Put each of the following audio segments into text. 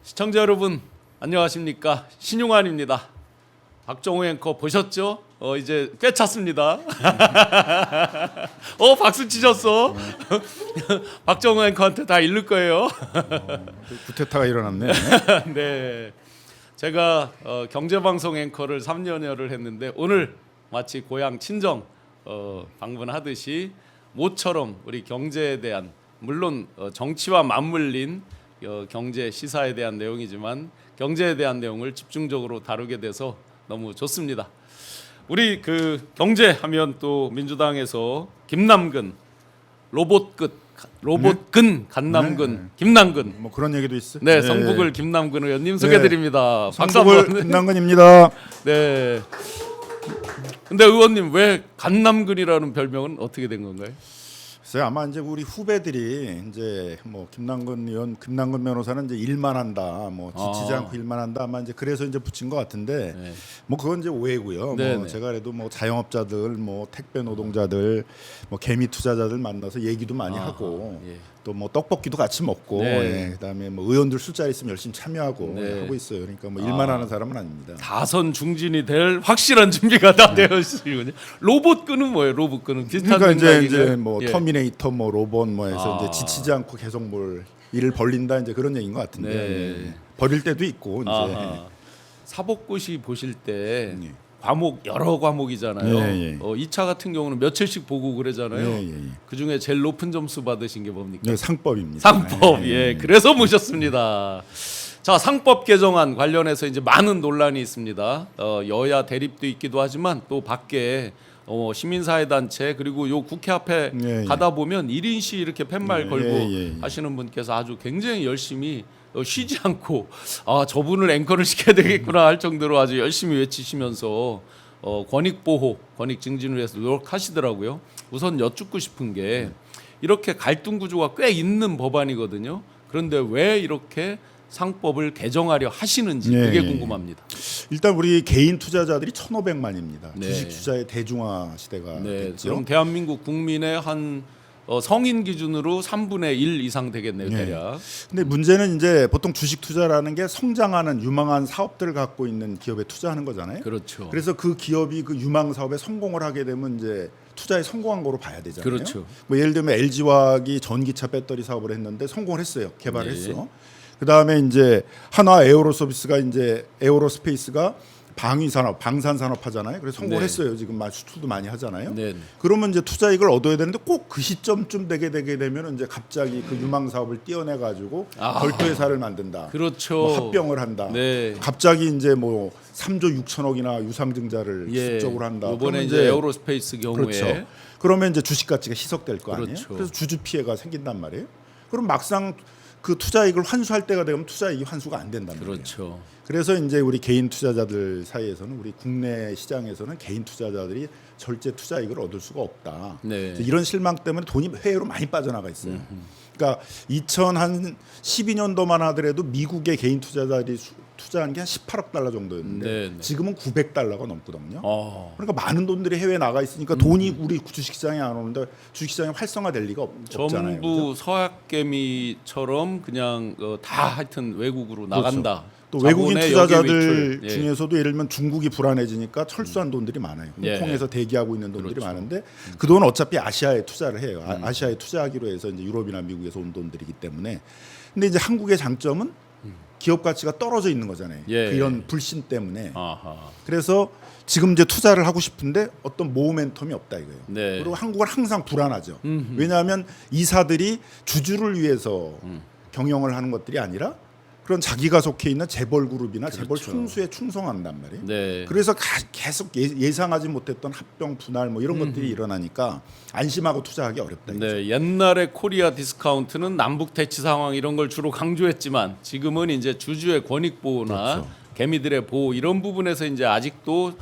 시청자 여러분 안녕하십니까? 신용환입니다. 박정호 앵커 보셨죠? 이제 꽤 찼습니다. 박수 치셨어. 박정호 앵커한테 다 잃을 거예요. 구테타가 일어났네. 네, 제가 경제방송 앵커를 3년여를 했는데 오늘 마치 고향 친정 방문하듯이 모처럼 우리 경제에 대한 물론 정치와 맞물린 경제 시사에 대한 내용이지만 경제에 대한 내용을 집중적으로 다루게 돼서 너무 좋습니다. 우리 그 경제하면 또 민주당에서 김남근 로봇근 간남근 김남근 뭐 그런 얘기도 있어. 네, 성북을 김남근 의원님 소개드립니다. 박수 성북을 한번. 김남근입니다. 네. 근데 의원님 왜 간남근이라는 별명은 어떻게 된 건가요? 글쎄 아마 이제 우리 후배들이 이제 뭐 김남근 의원, 김남근 변호사는 이제 일만 한다, 뭐 지치지 않고 일만 한다, 아마 이제 그래서 이제 붙인 것 같은데, 네. 뭐 그건 이제 오해고요. 네, 뭐 네. 제가 그래도 뭐 자영업자들, 뭐 택배 노동자들, 뭐 개미 투자자들 만나서 얘기도 많이 하고, 예. 또 뭐 떡볶이도 같이 먹고, 네. 예, 그다음에 뭐 의원들 술자리 있으면 열심히 참여하고 네. 하고 있어요. 그러니까 뭐 일만 하는 사람은 아닙니다. 다선 중진이 될 확실한 준비가 다 되어 있으군요. 로봇근은 뭐예요? 로봇근은 비슷한 그러니까 맥락인가요? 이제 뭐 예. 터미네이터, 뭐 로봇, 뭐 해서 아. 이제 지치지 않고 계속 뭘 일을 벌린다 이제 그런 얘기인 것 같은데 네. 버릴 때도 있고 이제 아하. 사법고시 보실 때 예. 과목 여러 과목이잖아요. 예, 예. 2차 같은 경우는 며칠씩 보고 그러잖아요. 예, 예, 예. 그 중에 제일 높은 점수 받으신 게 뭡니까? 네, 상법입니다. 상법. 예. 그래서 모셨습니다. 자, 상법 개정안 관련해서 이제 많은 논란이 있습니다. 여야 대립도 있기도 하지만 또 밖에 시민사회 단체 그리고 요 국회 앞에 예, 예. 가다 보면 1인 시 이렇게 팻말 예, 걸고 예, 예. 하시는 분께서 아주 굉장히 열심히 쉬지 않고 저분을 앵커를 시켜야 되겠구나 할 정도로 아주 열심히 외치시면서 권익 보호, 권익 증진을 위해서 노력하시더라고요. 우선 여쭙고 싶은 게 이렇게 갈등 구조가 꽤 있는 법안이거든요. 그런데 왜 이렇게 상법을 개정하려 하시는지 예, 그게 예, 궁금합니다. 일단 우리 개인 투자자들이 1,500만입니다. 네. 주식 투자의 대중화 시대가 네, 됐죠. 그럼 대한민국 국민의 한 성인 기준으로 3분의 1 이상 되겠네요, 예. 대략. 근데 문제는 이제 보통 주식 투자라는 게 성장하는 유망한 사업들을 갖고 있는 기업에 투자하는 거잖아요. 그렇죠. 그래서 그 기업이 그 유망 사업에 성공을 하게 되면 이제 투자에 성공한 거로 봐야 되잖아요. 그렇죠. 뭐 예를 들면 LG화학이 전기차 배터리 사업을 했는데 성공을 했어요. 개발을 네. 했어. 그다음에 이제 한화 에어로서비스가 이제 에어로스페이스가 방위 산업, 방산 산업 하잖아요. 그래서 성공을 네. 했어요. 지금 수출도 많이 하잖아요. 네. 그러면 이제 투자이익을 얻어야 되는데 꼭 그 시점쯤 되게 되면 이제 갑자기 그 유망 사업을 띄어내 가지고 별도 회사를 만든다. 그렇죠. 뭐 합병을 한다. 네. 갑자기 이제 뭐 3조 6천억이나 유상증자를 기습적으로 한다. 이번에 그러면 이제 에어로스페이스 경우에 그렇죠. 그러면 이제 주식 가치가 희석될 거 아니에요. 그렇죠. 그래서 주주 피해가 생긴단 말이에요. 그럼 막상 그 투자이익을 환수할 때가 되면 투자이익이 환수가 안 된단 말이에요. 그렇죠. 그래서 이제 우리 개인 투자자들 사이에서는 우리 국내 시장에서는 개인 투자자들이 절제 투자이익을 얻을 수가 없다. 네. 이런 실망 때문에 돈이 해외로 많이 빠져나가 있어요. 그러니까 2012년도만 하더라도 미국의 개인 투자자들이 투자한 게 한 18억 달러 정도였는데 네, 네. 지금은 900달러가 넘거든요. 어. 그러니까 많은 돈들이 해외에 나가 있으니까 돈이 우리 주식시장에 안 오는데 주식시장이 활성화될 리가 없잖아요. 전부 서학개미처럼 그냥 다 하여튼 외국으로 나간다. 또 외국인 자본의 투자자들 역외 매출. 중에서도 예를 들면 중국이 불안해지니까 철수한 돈들이 많아요. 예. 홍콩에서 대기하고 있는 돈들이 그렇죠. 많은데 그 돈은 어차피 아시아에 투자를 해요. 아시아에 투자하기로 해서 이제 유럽이나 미국에서 온 돈들이기 때문에. 근데 이제 한국의 장점은 기업 가치가 떨어져 있는 거잖아요. 예. 이런 불신 때문에. 아하. 그래서 지금 이제 투자를 하고 싶은데 어떤 모멘텀이 없다 이거예요. 네. 그리고 한국은 항상 불안하죠. 왜냐하면 이사들이 주주를 위해서 경영을 하는 것들이 아니라 그런 자기가 속해 있는 재벌 그룹이나 재벌 그렇죠. 총수에 충성한단 말이에요. 네. 그래서 계속 예상하지 못했던 합병 분할 뭐 이런 것들이 일어나니까 안심하고 투자하기 어렵다. 이거죠. 네, 옛날에 코리아 디스카운트는 남북 대치 상황 이런 걸 주로 강조했지만 지금은 이제 주주의 권익 보호나 그렇죠. 개미들의 보호 이런 부분에서 이제 아직도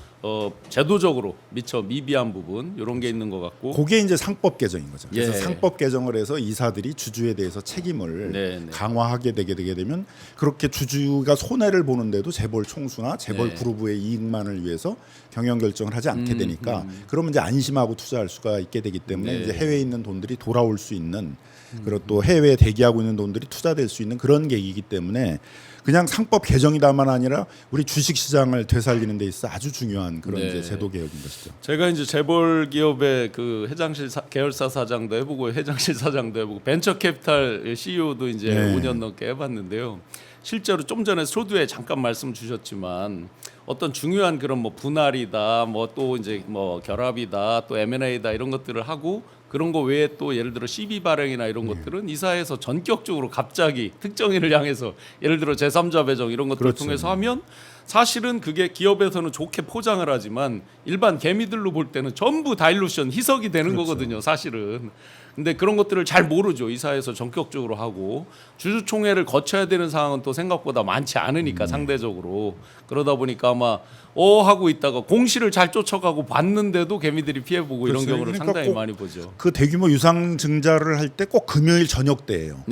제도적으로 미처 미비한 부분 이런 게 있는 것 같고. 그게 이제 상법 개정인 거죠. 그래서 예. 상법 개정을 해서 이사들이 주주에 대해서 책임을 네, 네. 강화하게 되게 되면 그렇게 주주가 손해를 보는데도 재벌 총수나 재벌 네. 그룹의 이익만을 위해서 경영 결정을 하지 않게 되니까 그러면 이제 안심하고 투자할 수가 있게 되기 때문에 네. 이제 해외에 있는 돈들이 돌아올 수 있는 그리고 또 해외에 대기하고 있는 돈들이 투자될 수 있는 그런 계기이기 때문에 그냥 상법 개정이다만 아니라 우리 주식 시장을 되살리는 데 있어 아주 중요한 그런 네. 이제 제도 개혁인 것이죠. 제가 이제 재벌 기업의 그 회장실 계열사 사장도 해보고 회장실 사장도 해보고 벤처 캐피탈 CEO도 이제 네. 5년 넘게 해봤는데요. 실제로 좀 전에 초두에 잠깐 말씀 주셨지만 어떤 중요한 그런 뭐 분할이다, 뭐 또 이제 뭐 결합이다, 또 M&A다 이런 것들을 하고 그런 거 외에 또 예를 들어 CB 발행이나 이런 것들은 이사에서 전격적으로 갑자기 특정인을 향해서 예를 들어 제3자 배정 이런 것들을 그렇죠. 통해서 하면 사실은 그게 기업에서는 좋게 포장을 하지만 일반 개미들로 볼 때는 전부 다일루션 희석이 되는 그렇죠. 거거든요, 사실은. 근데 그런 것들을 잘 모르죠. 이사에서 전격적으로 하고 주주총회를 거쳐야 되는 상황은 또 생각보다 많지 않으니까 상대적으로 그러다 보니까 아마 하고 있다가 공시를 잘 쫓아가고 봤는데도 개미들이 피해보고 이런 그렇죠. 경우를 그러니까 상당히 꼭 많이 보죠. 그 대규모 유상 증자를 할 때 꼭 금요일 저녁 때예요.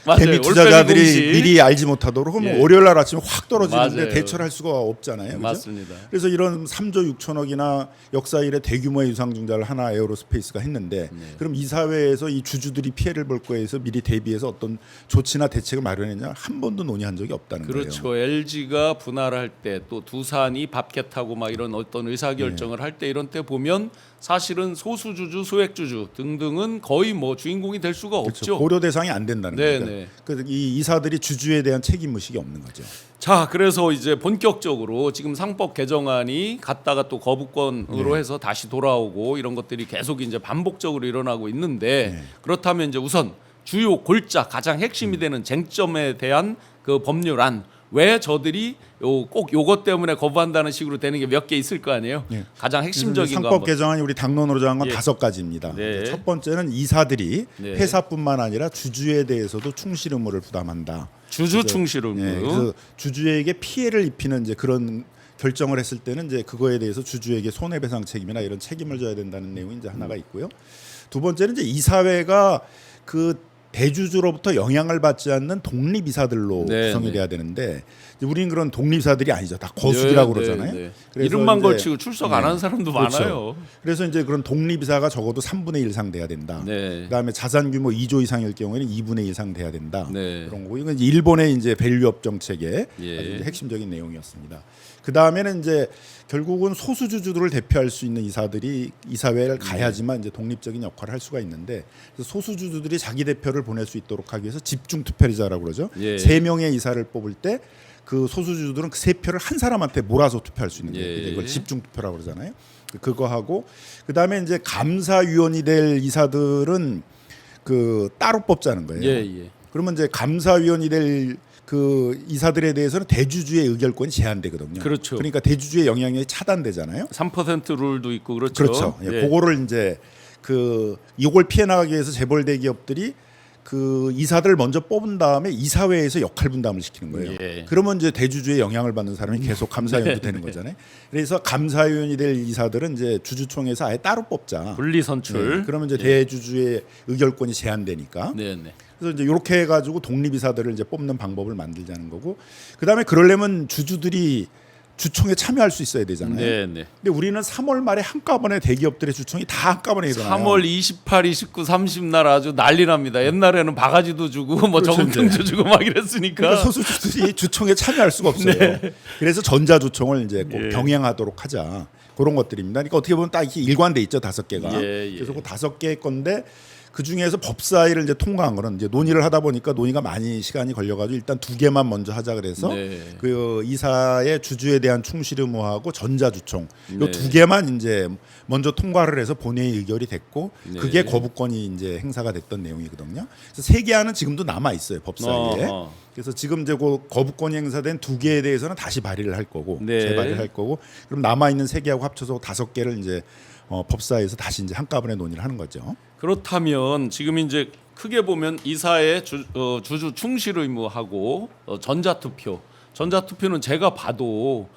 맞아요. 개미 투자자들이 올빼미 공시. 미리 알지 못하도록 그러면 예. 월요일 날 아침에 확 떨어지는데 맞아요. 대처를 할 수가 없잖아요. 그죠? 맞습니다. 그래서 이런 3조 6천억이나 역사 이래 대규모의 유상 증자를 하나 에어로스페이스가 했는데 네. 그럼 이 사회에서 이 주주들이 피해를 볼 거에 해서 미리 대비해서 어떤 조치나 대책을 마련했냐 한 번도 논의한 적이 없다는 거예요. 그렇죠. LG가 분할할 때 또 두산이 밥캣하고 막 이런 어떤 의사결정을 네. 할 때 이런 때 보면 사실은 소수주주, 소액주주 등등은 거의 뭐 주인공이 될 수가 그렇죠. 없죠. 고려 대상이 안 된다는 네, 거죠. 네. 그래서 이 이사들이 주주에 대한 책임 의식이 없는 거죠. 자, 그래서 이제 본격적으로 지금 상법 개정안이 갔다가 또 거부권으로 네. 해서 다시 돌아오고 이런 것들이 계속 이제 반복적으로 일어나고 있는데 네. 그렇다면 이제 우선 주요 골자 가장 핵심이 되는 쟁점에 대한 그 법률안 왜 저들이 꼭 요것 때문에 거부한다는 식으로 되는 게 몇 개 있을 거 아니에요. 네. 가장 핵심적인 거 상법 한번. 개정안이 우리 당론으로 정한 건 예. 5가지입니다. 네. 첫 번째는 이사들이 네. 회사뿐만 아니라 주주에 대해서도 충실 의무를 부담한다. 주주 충실 의무. 예, 그래서 주주에게 피해를 입히는 이제 그런 결정을 했을 때는 이제 그거에 대해서 주주에게 손해배상 책임이나 이런 책임을 져야 된다는 내용이 이제 하나가 있고요. 두 번째는 이제 이사회가 그 대주주로부터 영향을 받지 않는 독립이사들로 네, 구성이 네. 돼야 되는데 이제 우리는 그런 독립이사들이 아니죠. 다 거수기라고 네, 그러잖아요. 네, 네. 그래서 이름만 이제 걸치고 출석 안 하는 사람도 그렇죠. 많아요. 그래서 이제 그런 독립이사가 적어도 3분의 1 이상 돼야 된다. 네. 그다음에 자산 규모 2조 이상일 경우에는 2분의 1 이상 돼야 된다. 네. 그런 거고 이건 이제 일본의 이제 밸류업 정책의 예. 아주 이제 핵심적인 내용이었습니다. 그다음에는 이제 결국은 소수주주들을 대표할 수 있는 이사들이 이사회를 가야지만 이제 독립적인 역할을 할 수가 있는데 그래서 소수주주들이 자기 대표를 보낼 수 있도록 하기 위해서 집중 투표제라고 그러죠. 예. 3명의 이사를 뽑을 때 그 소수주주들은 그 3표를 한 사람한테 몰아서 투표할 수 있는 거예요. 예. 이걸 집중 투표라고 그러잖아요. 그거 하고 그다음에 이제 감사위원이 될 이사들은 그 따로 뽑자는 거예요. 예, 예. 그러면 이제 감사위원이 될 그 이사들에 대해서는 대주주의 의결권이 제한되거든요. 그렇죠. 그러니까 대주주의 영향력이 차단되잖아요. 3% 룰도 있고 그렇죠. 그렇죠. 예, 그거를 이제 그 이걸 피해 나가기 위해서 재벌 대기업들이 그 이사들을 먼저 뽑은 다음에 이사회에서 역할 분담을 시키는 거예요. 예. 그러면 이제 대주주의 영향을 받는 사람이 계속 감사위원도 되는 거잖아요. 그래서 감사위원이 될 이사들은 이제 주주총회에서 아예 따로 뽑자. 분리 선출. 네, 그러면 이제 예. 대주주의 의결권이 제한되니까. 네, 네. 그래서 이제 이렇게 해가지고 독립이사들을 이제 뽑는 방법을 만들자는 거고, 그 다음에 그러려면 주주들이 주총에 참여할 수 있어야 되잖아요. 네, 네. 근데 우리는 3월 말에 한꺼번에 대기업들의 주총이 다 한꺼번에 일어나요. 3월 28, 29, 30날 아주 난리 납니다. 옛날에는 바가지도 주고 뭐 그렇죠, 저금통도 주고 막 이랬으니까. 그러니까 소수주들이 주총에 참여할 수가 없어요. 그래서 전자주총을 이제 꼭 예. 병행하도록 하자. 그런 것들입니다. 그러니까 어떻게 보면 딱 이렇게 일관돼 있죠, 5개가. 예, 예. 그래서 그 5개의 건데 그 중에서 법사위를 이제 통과한 거는 이제 논의를 하다 보니까 논의가 많이 시간이 걸려가지고 일단 2개만 먼저 하자 그래서 네. 그 이사의 주주에 대한 충실 의무하고 전자주총 네. 요 2개만 이제 먼저 통과를 해서 본회의 의결이 됐고 네. 그게 거부권이 이제 행사가 됐던 내용이거든요. 그래서 3개 안은 지금도 남아 있어요 법사위에. 어허. 그래서 지금 이제 그 거부권이 행사된 2개에 대해서는 다시 발의를 할 거고 네. 재발의를 할 거고 그럼 남아 있는 3개하고 합쳐서 5개를 이제 법사위에서 다시 이제 한꺼번에 논의를 하는 거죠. 그렇다면 지금 이제 크게 보면 이사의 주주 충실 의무하고 전자 투표 전자투표는 제가 봐도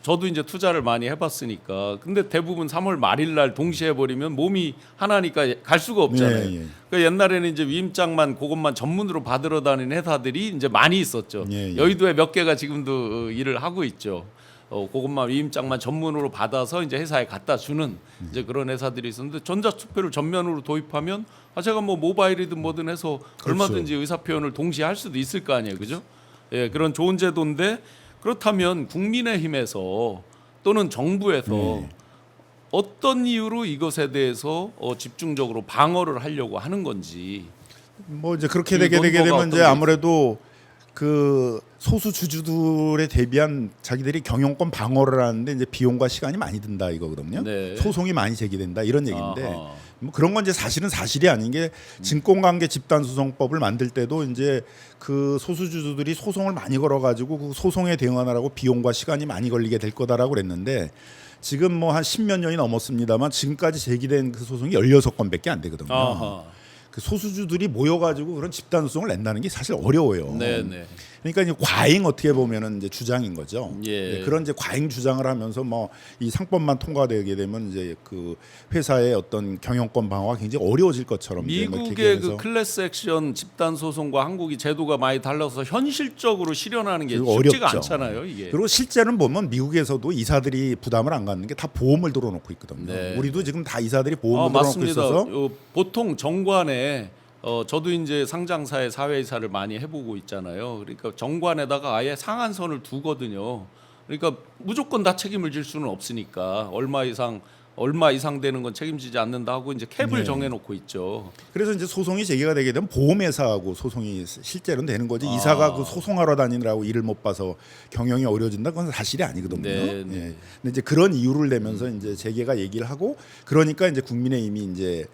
저도 이제 투자를 많이 해봤으니까 근데 대부분 3월 말일 날 동시에 해버리면 몸이 하나니까 갈 수가 없잖아요. 예. 그러니까 옛날에는 이제 위임장만 그것만 전문으로 받으러 다니는 회사들이 이제 많이 있었죠. 예. 여의도에 몇 개가 지금도 일을 하고 있죠. 그것만 위임장만 전문으로 받아서 이제 회사에 갖다 주는 이제 그런 회사들이 있었는데 전자투표를 전면으로 도입하면 제가 뭐 모바일이든 뭐든 해서 그렇죠. 얼마든지 의사 표현을 동시에 할 수도 있을 거 아니에요, 그죠? 예, 그런 좋은 제도인데 그렇다면 국민의힘에서 또는 정부에서 어떤 이유로 이것에 대해서 집중적으로 방어를 하려고 하는 건지. 뭐 이제 그렇게 그 되게 논거가 되면 어떤 이제 게 아무래도 그 소수 주주들에 대비한 자기들이 경영권 방어를 하는데 이제 비용과 시간이 많이 든다 이거거든요. 네. 소송이 많이 제기된다 이런 얘기인데 아하. 뭐 그런 건 이제 사실은 사실이 아닌 게 증권관계 집단소송법을 만들 때도 이제 그 소수 주주들이 소송을 많이 걸어가지고 그 소송에 대응하느라고 비용과 시간이 많이 걸리게 될 거다라고 그랬는데 지금 뭐 한 10몇 년이 넘었습니다만 지금까지 제기된 그 소송이 16건밖에 안 되거든요. 아하. 그 소수주들이 모여가지고 그런 집단소송을 낸다는 게 사실 어려워요. 네네. 그러니까 이제 과잉 어떻게 보면은 이제 주장인 거죠. 예. 네, 그런 이제 과잉 주장을 하면서 뭐 이 상법만 통과되게 되면 이제 그 회사의 어떤 경영권 방어가 굉장히 어려워질 것처럼 이제 뭐 미국의 얘기하면서 그 클래스 액션 집단 소송과 한국이 제도가 많이 달라서 현실적으로 실현하는 게 그리고 쉽지가 어렵죠. 않잖아요, 이게. 그리고 실제는 보면 미국에서도 이사들이 부담을 안 갖는 게 다 보험을 들어놓고 있거든요. 네. 우리도 지금 다 이사들이 보험을 들어놓고 맞습니다. 있어서 보통 정관에 저도 이제 상장사의 사회이사를 많이 해보고 있잖아요. 그러니까 정관에다가 아예 상한선을 두거든요. 그러니까 무조건 다 책임을 질 수는 없으니까 얼마 이상 되는 건 책임지지 않는다 하고 이제 캡을 네. 정해놓고 있죠. 그래서 이제 소송이 제기가 되게 되면 보험회사하고 소송이 실제로는 되는 거지. 이사가 그 소송하러 다니느라고 일을 못 봐서 경영이 어려워진다 그건 사실이 아니거든요. 네, 네. 예. 근데 이제 그런 이유를 내면서 이제 재계가 얘기를 하고 그러니까 이제 국민의힘이 이제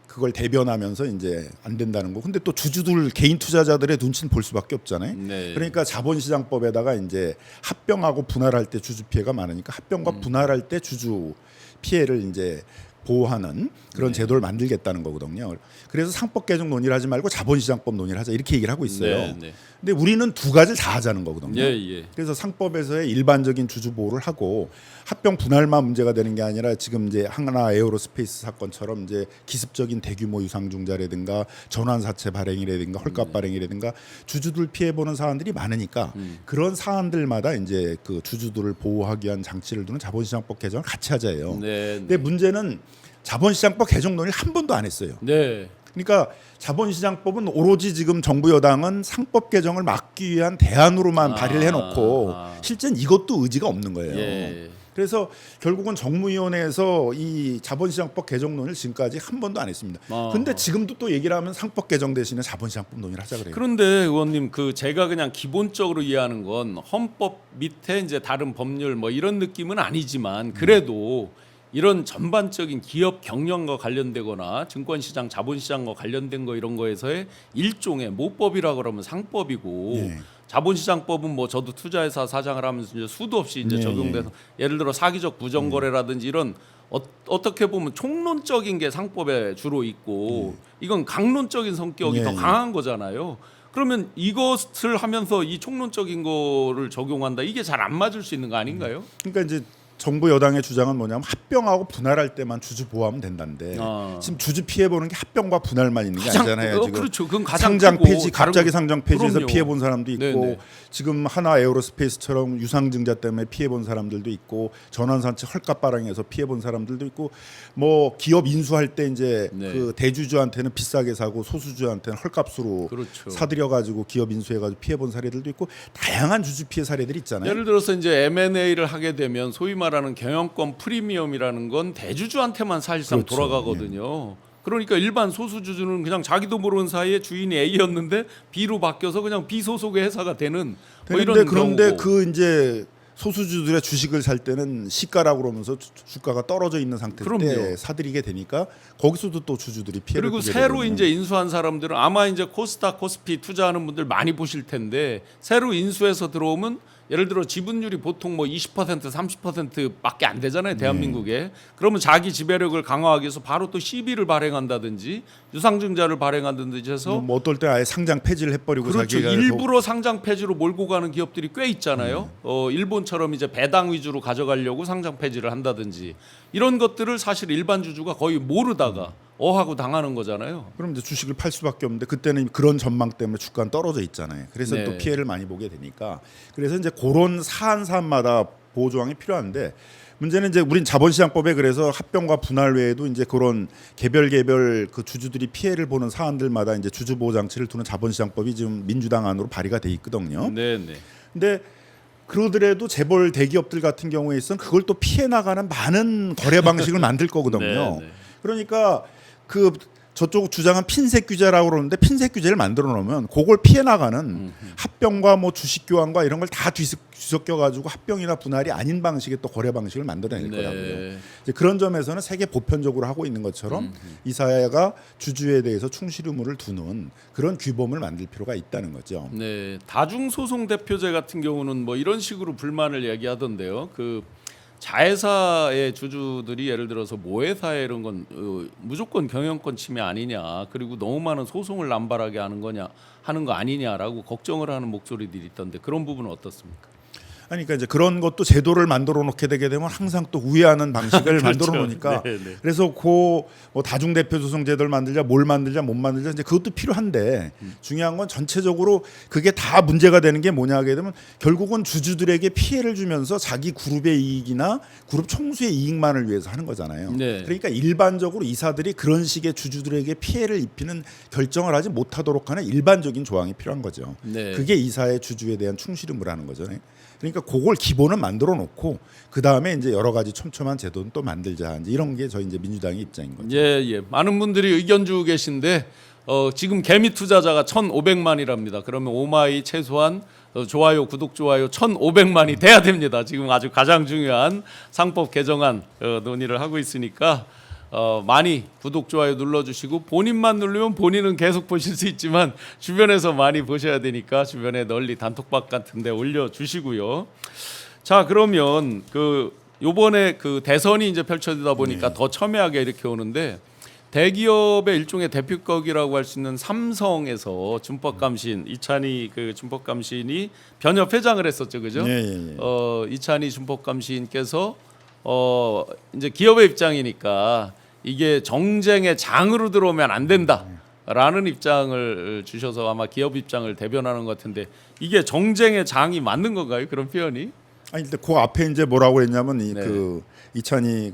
그걸 대변하면서 이제 안 된다는 거. 근데 또 주주들 개인 투자자들의 눈치는 볼 수밖에 없잖아요. 네. 그러니까 자본시장법에다가 이제 합병하고 분할할 때 주주 피해가 많으니까 합병과 분할할 때 주주 피해를 이제 보호하는 그런 제도를 만들겠다는 거거든요. 그래서 상법 개정 논의를 하지 말고 자본시장법 논의를 하자 이렇게 얘기를 하고 있어요. 네, 네. 근데 우리는 두 가지를 다 하자는 거거든요. 예, 예. 그래서 상법에서의 일반적인 주주 보호를 하고 합병 분할만 문제가 되는 게 아니라 지금 이제 하나 에어로스페이스 사건처럼 이제 기습적인 대규모 유상증자라든가 전환사채 발행이라든가 헐값 발행이라든가 주주들 피해 보는 사안들이 많으니까 그런 사안들마다 이제 그 주주들을 보호하기 위한 장치를 두는 자본시장법 개정을 같이 하자예요. 네, 근데 문제는 자본시장법 개정 논의를 한 번도 안 했어요. 네. 그러니까 자본시장법은 오로지 지금 정부 여당은 상법 개정을 막기 위한 대안으로만 발의를 해놓고 실제는 이것도 의지가 없는 거예요. 예. 그래서 결국은 정무위원회에서 이 자본시장법 개정 논의를 지금까지 한 번도 안 했습니다. 근데 지금도 또 얘기를 하면 상법 개정 대신에 자본시장법 논의를 하자 그래요. 그런데 의원님 그 제가 그냥 기본적으로 이해하는 건 헌법 밑에 이제 다른 법률 뭐 이런 느낌은 아니지만 그래도 이런 전반적인 기업 경영과 관련되거나 증권시장, 자본시장과 관련된 거 이런 거에서의 일종의 모법이라 그러면 상법이고 예. 자본시장법은 뭐 저도 투자회사 사장을 하면서 이제 수도 없이 이제 예, 적용돼서 예를 들어 사기적 부정거래라든지 이런 어떻게 보면 총론적인 게 상법에 주로 있고 이건 강론적인 성격이 예, 더 예. 강한 거잖아요. 그러면 이것을 하면서 이 총론적인 거를 적용한다 이게 잘 안 맞을 수 있는 거 아닌가요? 그러니까 이제 정부 여당의 주장은 뭐냐면 합병하고 분할할 때만 주주 보호하면 된다는데 지금 주주 피해 보는 게 합병과 분할만 있는 게 아니잖아요. 지금 그렇죠. 그건 가장 상장 크고 폐지 갑자기 상장 폐지해서 그럼요. 피해 본 사람도 있고 네네. 지금 하나 에어로스페이스처럼 유상증자 때문에 피해 본 사람들도 있고 전환사채 헐값 발행해서 피해 본 사람들도 있고 뭐 기업 인수할 때 이제 네. 그 대주주한테는 비싸게 사고 소수주한테는 헐값으로 그렇죠. 사들여 가지고 기업 인수해가지고 피해 본 사례들도 있고 다양한 주주 피해 사례들이 있잖아요. 예를 들어서 이제 M&A를 하게 되면 소위 말하는 경영권 프리미엄이라는 건 대주주한테만 사실상 그렇죠. 돌아가거든요. 그러니까 일반 소수주주는 그냥 자기도 모르는 사이에 주인이 A였는데 B로 바뀌어서 그냥 B 소속의 회사가 되는 뭐 이런 그런데 경우고. 그 이제 소수주들의 주식을 살 때는 시가라고 그러면서 주가가 떨어져 있는 상태 때 그럼요. 사들이게 되니까 거기서도 또 주주들이 피해를 그리고 보게 새로 되거든요. 이제 인수한 사람들은 아마 이제 코스닥 코스피 투자하는 분들 많이 보실 텐데 새로 인수해서 들어오면 예를 들어 지분율이 보통 뭐 20% 30%밖에 안 되잖아요 대한민국에. 그러면 자기 지배력을 강화하기 위해서 바로 또 시비를 발행한다든지 유상증자를 발행한다든지 해서 뭐 어떨 때 아예 상장 폐지를 해버리고 그렇죠. 자기가 일부러 상장 폐지로 몰고 가는 기업들이 꽤 있잖아요. 일본처럼 이제 배당 위주로 가져가려고 상장 폐지를 한다든지 이런 것들을 사실 일반 주주가 거의 모르다가 어하고 당하는 거잖아요. 그럼 이제 주식을 팔 수밖에 없는데 그때는 그런 전망 때문에 주가는 떨어져 있잖아요. 그래서 네. 또 피해를 많이 보게 되니까 그래서 이제 그런 사안사안마다 보호 조항이 필요한데 문제는 이제 우린 자본시장법에 그래서 합병과 분할 외에도 이제 그런 개별 그 주주들이 피해를 보는 사안들마다 이제 주주 보호 장치를 두는 자본시장법이 지금 민주당 안으로 발의가 돼 있거든요. 네, 네. 근데 그러더라도 재벌 대기업들 같은 경우에 있어는 그걸 또 피해 나가는 많은 거래 방식을 만들 거거든요. 네, 네. 그러니까 그 저쪽 주장은 핀셋 규제라고 그러는데 핀셋 규제를 만들어 놓으면 그걸 피해 나가는 합병과 뭐 주식 교환과 이런 걸 다 뒤섞여 가지고 합병이나 분할이 아닌 방식의 또 거래 방식을 만들어낼 네. 거라고요. 이제 그런 점에서는 세계 보편적으로 하고 있는 것처럼 이 사회가 주주에 대해서 충실 의무를 두는 그런 규범을 만들 필요가 있다는 거죠. 네, 다중소송 대표제 같은 경우는 뭐 이런 식으로 불만을 얘기하던데요. 그 자회사의 주주들이 예를 들어서 모회사에 이런 건 무조건 경영권 침해 아니냐, 그리고 너무 많은 소송을 남발하게 하는 거 아니냐라고 걱정을 하는 목소리들이 있던데 그런 부분은 어떻습니까? 아니, 그러니까 이제 그런 것도 제도를 만들어 놓게 되게 되면 항상 또 우회하는 방식을 그렇죠. 만들어 놓으니까 네, 네. 그래서 뭐 다중 대표 조성 제도를 만들자 뭘 만들자 못 만들자 이제 그것도 필요한데 중요한 건 전체적으로 그게 다 문제가 되는 게 뭐냐 하게 되면 결국은 주주들에게 피해를 주면서 자기 그룹의 이익이나 그룹 총수의 이익만을 위해서 하는 거잖아요. 네. 그러니까 일반적으로 이사들이 그런 식의 주주들에게 피해를 입히는 결정을 하지 못하도록 하는 일반적인 조항이 필요한 거죠. 네. 그게 이사의 주주에 대한 충실 의무를 하는 거죠. 그러니까 그걸 기본은 만들어 놓고 그 다음에 이제 여러 가지 촘촘한 제도는 또 만들자 이제 이런 게 저희 이제 민주당의 입장인 거죠. 예. 많은 분들이 의견 주고 계신데 지금 개미 투자자가 1,500만이랍니다. 그러면 오마이 최소한 좋아요, 구독, 좋아요 1,500만이 돼야 됩니다. 지금 아주 가장 중요한 상법 개정안 논의를 하고 있으니까 많이 구독, 좋아요 눌러주시고 본인만 누르면 본인은 계속 보실 수 있지만 주변에서 많이 보셔야 되니까 주변에 널리 단톡방 같은 데 올려주시고요. 자, 그러면 요번에 대선이 이제 펼쳐지다 보니까 더 첨예하게 이렇게 오는데 대기업의 일종의 대표격이라고 할 수 있는 삼성에서 준법감신 이찬희 준법감신이 변협 회장을 했었죠, 그죠? 예. 이찬희 준법감신께서 이제 기업의 입장이니까 이게 정쟁의 장으로 들어오면 안 된다라는 입장을 주셔서 아마 기업 입장을 대변하는 것 같은데 이게 정쟁의 장이 맞는 건가요? 그런 표현이? 아니 근데 그 앞에 이제 뭐라고 했냐면 네. 이찬희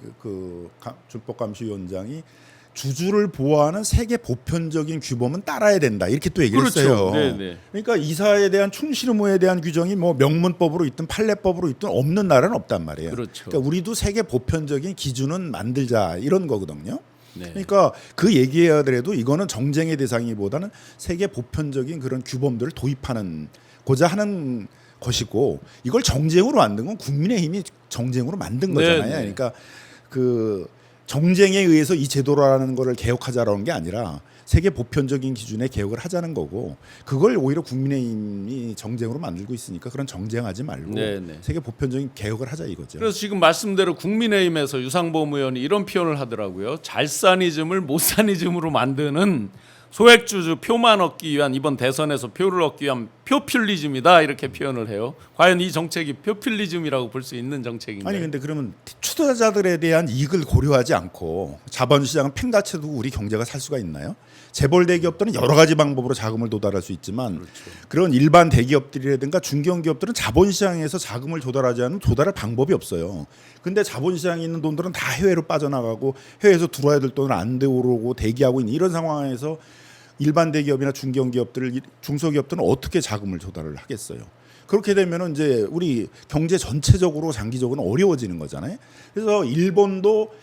준법감시위원장이 주주를 보호하는 세계 보편적인 규범은 따라야 된다 이렇게 또 얘기를 그렇죠. 했어요. 네네. 그러니까 이사에 대한 충실 의무에 대한 규정이 뭐 명문법으로 있든 판례법으로 있든 없는 나라는 없단 말이에요. 그렇죠. 그러니까 우리도 세계 보편적인 기준은 만들자 이런 거거든요. 네. 그러니까 그 얘기하더라도 이거는 정쟁의 대상이보다는 세계 보편적인 그런 규범들을 고자 하는 것이고 이걸 정쟁으로 만든 건 국민의힘이 정쟁으로 만든 거잖아요. 네. 그러니까 정쟁에 의해서 이 제도라는 거를 개혁하자라는 게 아니라 세계 보편적인 기준에 개혁을 하자는 거고 그걸 오히려 국민의힘이 정쟁으로 만들고 있으니까 그런 정쟁하지 말고 네네. 세계 보편적인 개혁을 하자 이거죠. 그래서 지금 말씀대로 국민의힘에서 유상범 의원이 이런 표현을 하더라고요. 잘사니즘을 못사니즘으로 만드는 소액주주 표만 얻기 위한 이번 대선에서 표를 얻기 위한 표퓰리즘이다 이렇게 표현을 해요. 과연 이 정책이 표퓰리즘이라고 볼 수 있는 정책인가요? 아니 근데 그러면 투자자들에 대한 이익을 고려하지 않고 자본시장은 팽다쳐 두고 우리 경제가 살 수가 있나요? 재벌 대기업들은 여러 가지 방법으로 자금을 도달할 수 있지만 그렇죠. 그런 일반 대기업들이라든가 중견기업들은 자본시장에서 자금을 조달하지 않으면 조달할 방법이 없어요. 근데 자본시장에 있는 돈들은 다 해외로 빠져나가고 해외에서 들어와야 될 돈은 안 들어오고 대기하고 있는 이런 상황에서 일반 대기업이나 중소기업들은 어떻게 자금을 조달을 하겠어요? 그렇게 되면은 이제 우리 경제 전체적으로 장기적으로는 어려워지는 거잖아요. 그래서 일본도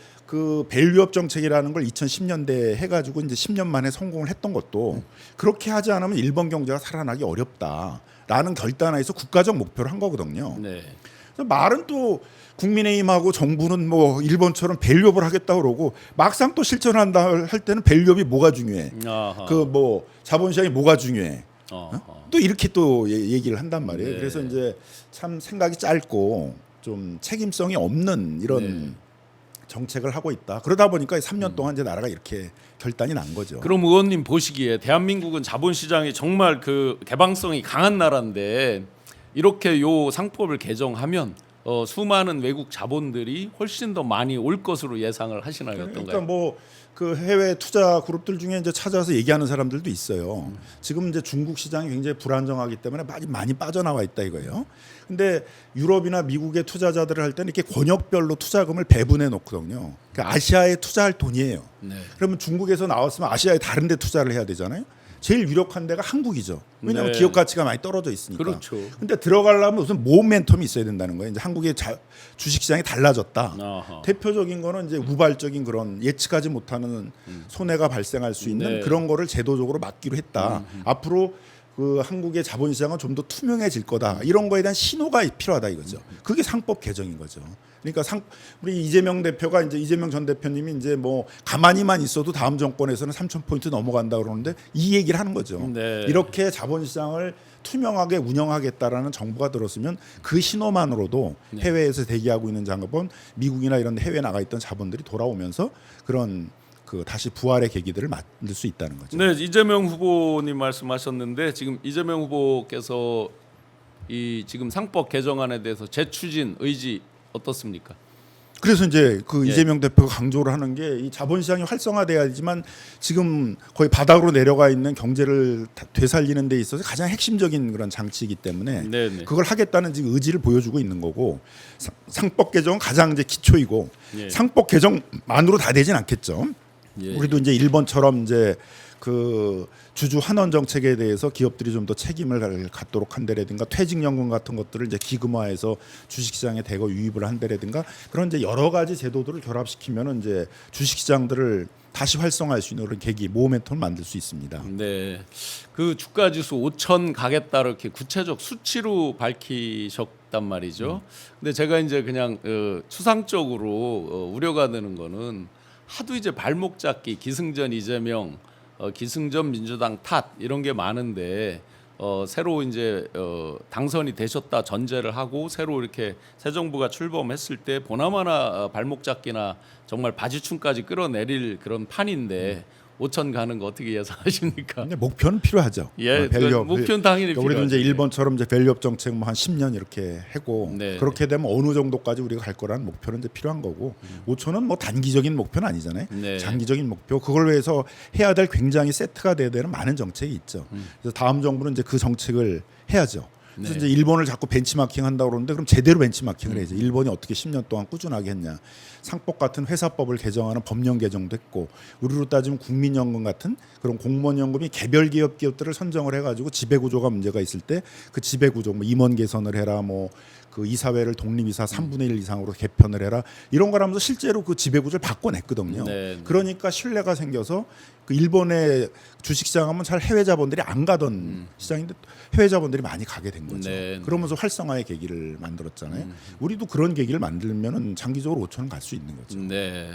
밸류업 정책이라는 걸 2010년대에 해가지고 이제 10년 만에 성공을 했던 것도 그렇게 하지 않으면 일본 경제가 살아나기 어렵다라는 결단에서 국가적 목표를 한 거거든요. 네. 그래서 말은 또 국민의힘하고 정부는 뭐 일본처럼 밸류업을 하겠다 그러고 막상 또 실천한다 할 때는 밸류업이 뭐가 중요해? 아하. 자본시장이 뭐가 중요해? 또 이렇게 또 얘기를 한단 말이에요. 네. 그래서 이제 참 생각이 짧고 좀 책임성이 없는 이런 네. 정책을 하고 있다. 그러다 보니까 3년 동안 이제 나라가 이렇게 결단이 난 거죠. 그럼 의원님 보시기에 대한민국은 자본시장이 정말 그 개방성이 강한 나라인데 이렇게 요 상법을 개정하면 수많은 외국 자본들이 훨씬 더 많이 올 것으로 예상을 하시나요? 어떤가요? 그러니까 뭐 그 해외 투자 그룹들 중에 이제 찾아서 얘기하는 사람들도 있어요. 지금 이제 중국 시장이 굉장히 불안정하기 때문에 많이 빠져나와 있다 이거예요. 근데 유럽이나 미국의 투자자들을 할 때는 이렇게 권역별로 투자금을 배분해 놓거든요. 그러니까 아시아에 투자할 돈이에요. 네. 그러면 중국에서 나왔으면 아시아에 다른 데 투자를 해야 되잖아요. 제일 유력한 데가 한국이죠. 왜냐하면 네. 기업 가치가 많이 떨어져 있으니까. 그렇죠. 근데 들어가려면 무슨 모멘텀이 있어야 된다는 거예요. 이제 한국의 주식 시장이 달라졌다. 아하. 대표적인 거는 이제 우발적인 그런 예측하지 못하는 손해가 발생할 수 있는 네. 그런 거를 제도적으로 막기로 했다. 앞으로 그 한국의 자본시장은 좀 더 투명해질 거다. 이런 거에 대한 신호가 필요하다 이거죠. 그게 상법 개정인 거죠. 그러니까 우리 이재명 대표가 이제 이재명 전 대표님이 이제 뭐 가만히만 있어도 다음 정권에서는 3,000포인트 넘어간다 그러는데 이 얘기를 하는 거죠. 네. 이렇게 자본시장을 투명하게 운영하겠다라는 정부가 들었으면 그 신호만으로도 해외에서 대기하고 있는 자본, 미국이나 이런 해외에 나가 있던 자본들이 돌아오면서 그런 그 다시 부활의 계기들을 만들 수 있다는 거죠. 네, 이재명 후보님 말씀하셨는데 지금 이재명 후보께서 이 지금 상법 개정안에 대해서 재추진 의지 어떻습니까? 그래서 이제 그 예. 이재명 대표가 강조를 하는 게 이 자본시장이 활성화돼야지만 지금 거의 바닥으로 내려가 있는 경제를 되살리는 데 있어서 가장 핵심적인 그런 장치이기 때문에 네네. 그걸 하겠다는 지금 의지를 보여주고 있는 거고 상법 개정은 가장 이제 기초이고 예. 상법 개정만으로 다 되진 않겠죠. 예. 우리도 이제 일본처럼 이제 그 주주 환원 정책에 대해서 기업들이 좀 더 책임을 갖도록 한다라든가 퇴직연금 같은 것들을 이제 기금화해서 주식시장에 대거 유입을 한다라든가 그런 이제 여러 가지 제도들을 결합시키면은 이제 주식시장들을 다시 활성화할 수 있는 그런 계기 모멘텀을 만들 수 있습니다. 네, 그 주가 지수 5천 가겠다 이렇게 구체적 수치로 밝히셨단 말이죠. 근데 제가 이제 그냥 추상적으로 우려가 되는 거는 하도 이제 발목 잡기 기승전 이재명, 기승전 민주당 탓 이런 게 많은데 새로 이제 당선이 되셨다 전제를 하고 새로 이렇게 새 정부가 출범했을 때 보나마나 발목 잡기나 정말 바지춤까지 끌어내릴 그런 판인데 5천 가는 거 어떻게 예상하십니까? 근데 목표는 필요하죠. 예, 밸류업. 목표는 당연히 그러니까 우리도 이제 필요하죠. 일본처럼 이제 밸류업 정책 뭐 한 10년 이렇게 하고 네. 그렇게 되면 어느 정도까지 우리가 갈 거라는 목표는 이제 필요한 거고 5천은 뭐 단기적인 목표는 아니잖아요. 네. 장기적인 목표 그걸 위해서 해야 될 굉장히 세트가 돼야 되는 많은 정책이 있죠. 그래서 다음 정부는 이제 그 정책을 해야죠. 그래서 네. 이제 일본을 자꾸 벤치마킹 한다고 그러는데 그럼 제대로 벤치마킹을 해야죠. 일본이 어떻게 10년 동안 꾸준하게 했냐. 상법 같은 회사법을 개정하는 법령 개정도 했고 우리로 따지면 국민연금 같은 그런 공무원연금이 개별 기업들을 선정을 해가지고 지배구조가 문제가 있을 때 그 지배구조 뭐 임원 개선을 해라 뭐 그 이사회를 독립이사 3분의 1 이상으로 개편을 해라 이런 걸 하면서 실제로 그 지배구조를 바꿔냈거든요. 네. 그러니까 신뢰가 생겨서 그 일본의 주식시장 하면 잘 해외 자본들이 안 가던 시장인데 해외 자본들이 많이 가게 된 거죠. 네. 그러면서 활성화의 계기를 만들었잖아요. 우리도 그런 계기를 만들면은 장기적으로 5천은 갈 수 있는 거죠. 네.